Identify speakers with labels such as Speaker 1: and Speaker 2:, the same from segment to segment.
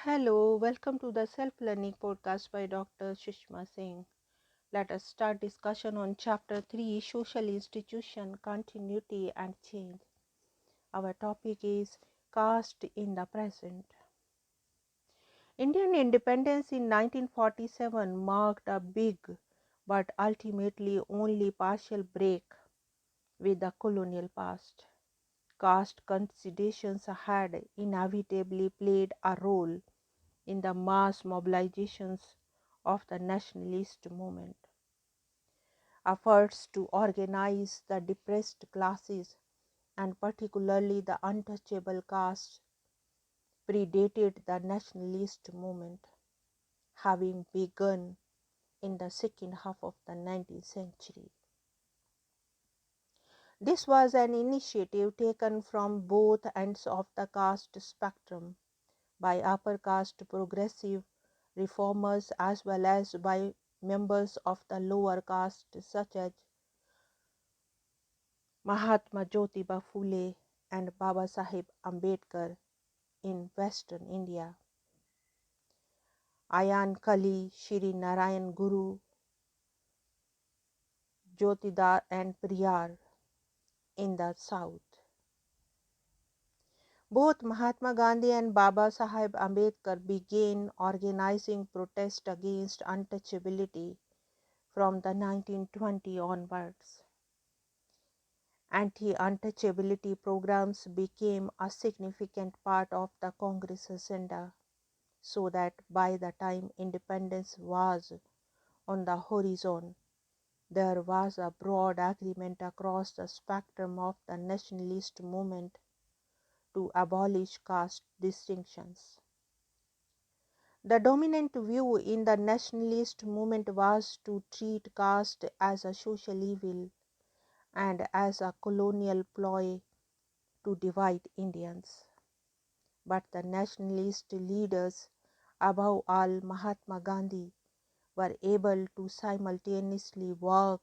Speaker 1: Hello, welcome to the Self Learning Podcast by Dr. Sushma Singh. Let us start discussion on Chapter 3 Social Institution, Continuity and Change. Our topic is Caste in the Present. Indian independence in 1947 marked a big but ultimately only partial break with the colonial past. Caste considerations had inevitably played a role in the mass mobilizations of the nationalist movement. Efforts to organize the depressed classes, and particularly the untouchable castes, predated the nationalist movement, having begun in the second half of the 19th century. This was an initiative taken from both ends of the caste spectrum, by upper caste progressive reformers as well as by members of the lower caste such as Mahatma Jyotiba Phule and Baba Sahib Ambedkar in Western India, Ayan Kali, Shri Narayan Guru, Jyotidar and Priyar in the south. Both Mahatma Gandhi and Baba Sahib Ambedkar began organizing protest against untouchability from the 1920 onwards. Anti-untouchability programs became a significant part of the Congress agenda, so that by the time independence was on the horizon, there was a broad agreement across the spectrum of the nationalist movement to abolish caste distinctions. The dominant view in the nationalist movement was to treat caste as a social evil and as a colonial ploy to divide Indians. But the nationalist leaders, above all Mahatma Gandhi, were able to simultaneously work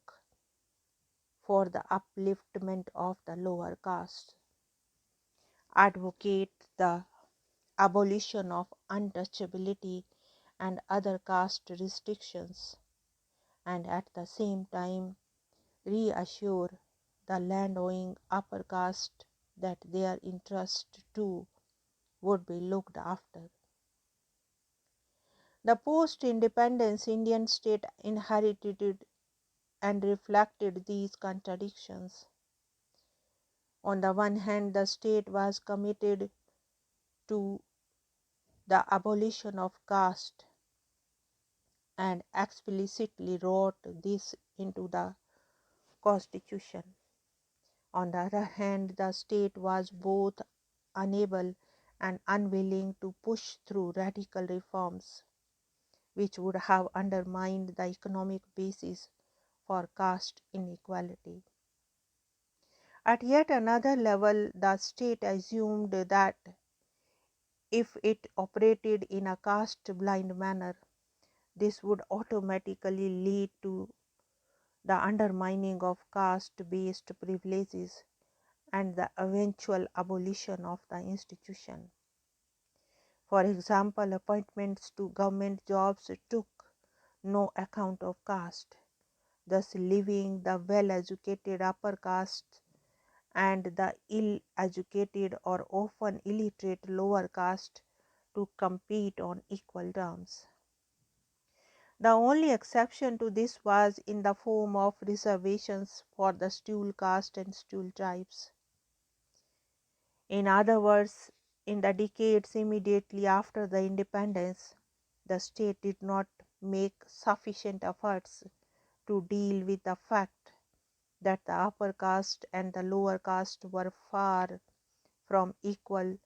Speaker 1: for the upliftment of the lower caste, advocate the abolition of untouchability and other caste restrictions, and at the same time reassure the land-owning upper caste that their interests too would be looked after. The post-independence Indian state inherited and reflected these contradictions. On the one hand, the state was committed to the abolition of caste and explicitly wrote this into the constitution. On the other hand, the state was both unable and unwilling to push through radical reforms which would have undermined the economic basis for caste inequality. At yet another level, the state assumed that if it operated in a caste-blind manner, this would automatically lead to the undermining of caste-based privileges and the eventual abolition of the institution. For example, appointments to government jobs took no account of caste, thus leaving the well-educated upper caste and the ill-educated or often illiterate lower caste to compete on equal terms. The only exception to this was in the form of reservations for the scheduled caste and scheduled tribes. In other words, in the decades immediately after the independence, the state did not make sufficient efforts to deal with the fact that the upper caste and the lower caste were far from equal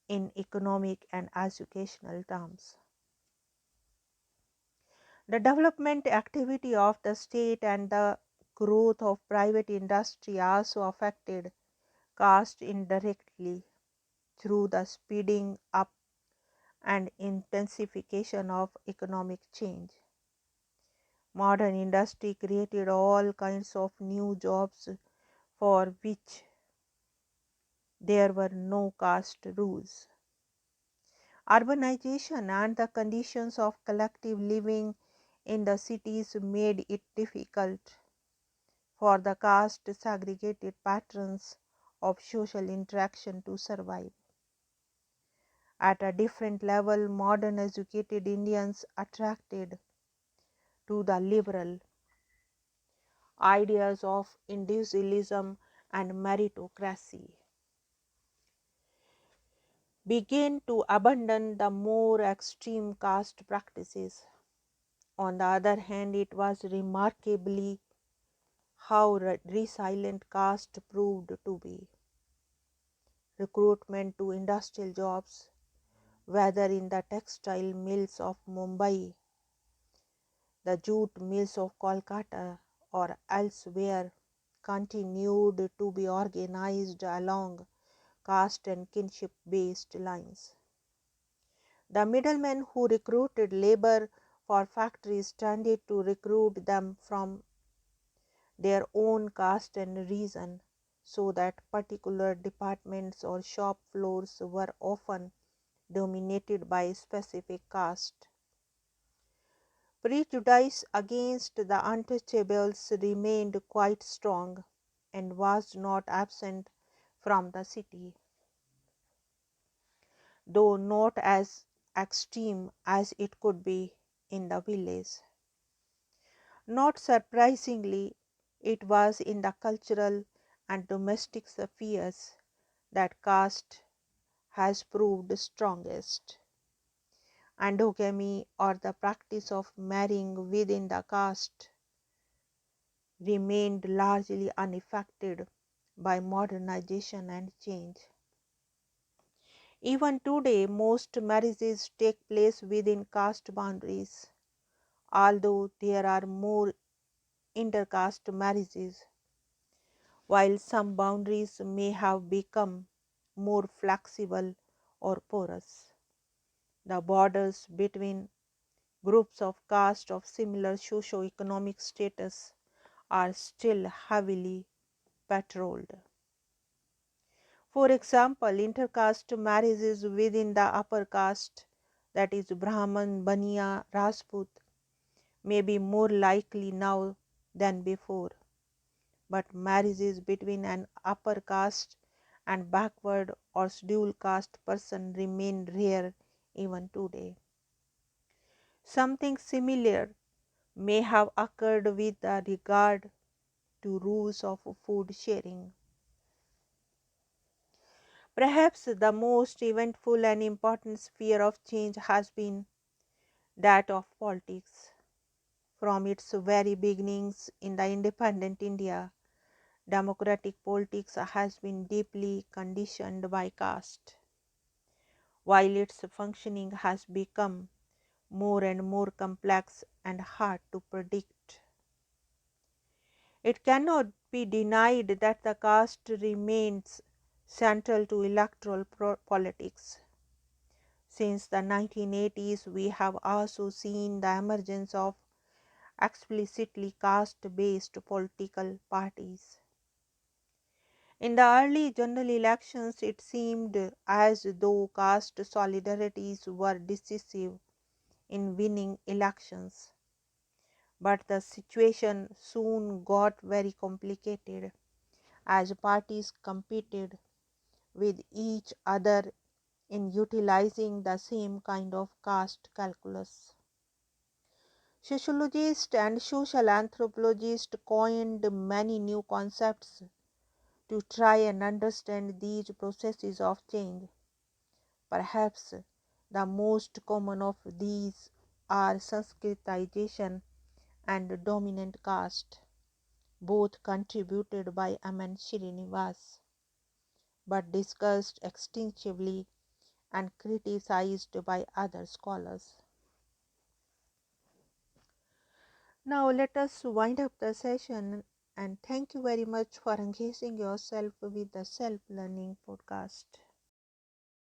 Speaker 1: in economic and educational terms. The development activity of the state and the growth of private industry also affected caste indirectly through the speeding up and intensification of economic change. Modern industry created all kinds of new jobs for which there were no caste rules. Urbanization and the conditions of collective living in the cities made it difficult for the caste segregated patterns of social interaction to survive. At a different level, modern educated Indians attracted to the liberal ideas of individualism and meritocracy began to abandon the more extreme caste practices. On the other hand, it was remarkably how resilient caste proved to be. Recruitment to industrial jobs, whether in the textile mills of Mumbai, the jute mills of Kolkata, or elsewhere, continued to be organized along caste and kinship based lines. The middlemen who recruited labor for factories tended to recruit them from their own caste and region, so that particular departments or shop floors were often dominated by specific caste. Prejudice against the untouchables remained quite strong and was not absent from the city, though not as extreme as it could be in the village. Not surprisingly, it was in the cultural and domestic spheres that caste has proved strongest. Endogamy, or the practice of marrying within the caste, remained largely unaffected by modernization and change. Even today, most marriages take place within caste boundaries, although there are more intercaste marriages. While some boundaries may have become more flexible or porous, the borders between groups of caste of similar socio-economic status are still heavily patrolled. For example, intercaste marriages within the upper caste, that is Brahman, Baniya, Rajput, may be more likely now than before, but marriages between an upper caste and backward or scheduled caste person remain rare even today. Something similar may have occurred with regard to rules of food sharing. Perhaps the most eventful and important sphere of change has been that of politics. From its very beginnings in the independent India, democratic politics has been deeply conditioned by caste. While its functioning has become more and more complex and hard to predict, it cannot be denied that the caste remains central to electoral politics. Since the 1980s, we have also seen the emergence of explicitly caste-based political parties. In the early general elections, it seemed as though caste solidarities were decisive in winning elections. But the situation soon got very complicated as parties competed with each other in utilizing the same kind of caste calculus. Sociologists and social anthropologists coined many new concepts to try and understand these processes of change. Perhaps the most common of these are Sanskritization and dominant caste, both contributed by M.N. Srinivas, but discussed extensively and criticized by other scholars. Now let us wind up the session, and thank you very much for engaging yourself with the Self Learning podcast.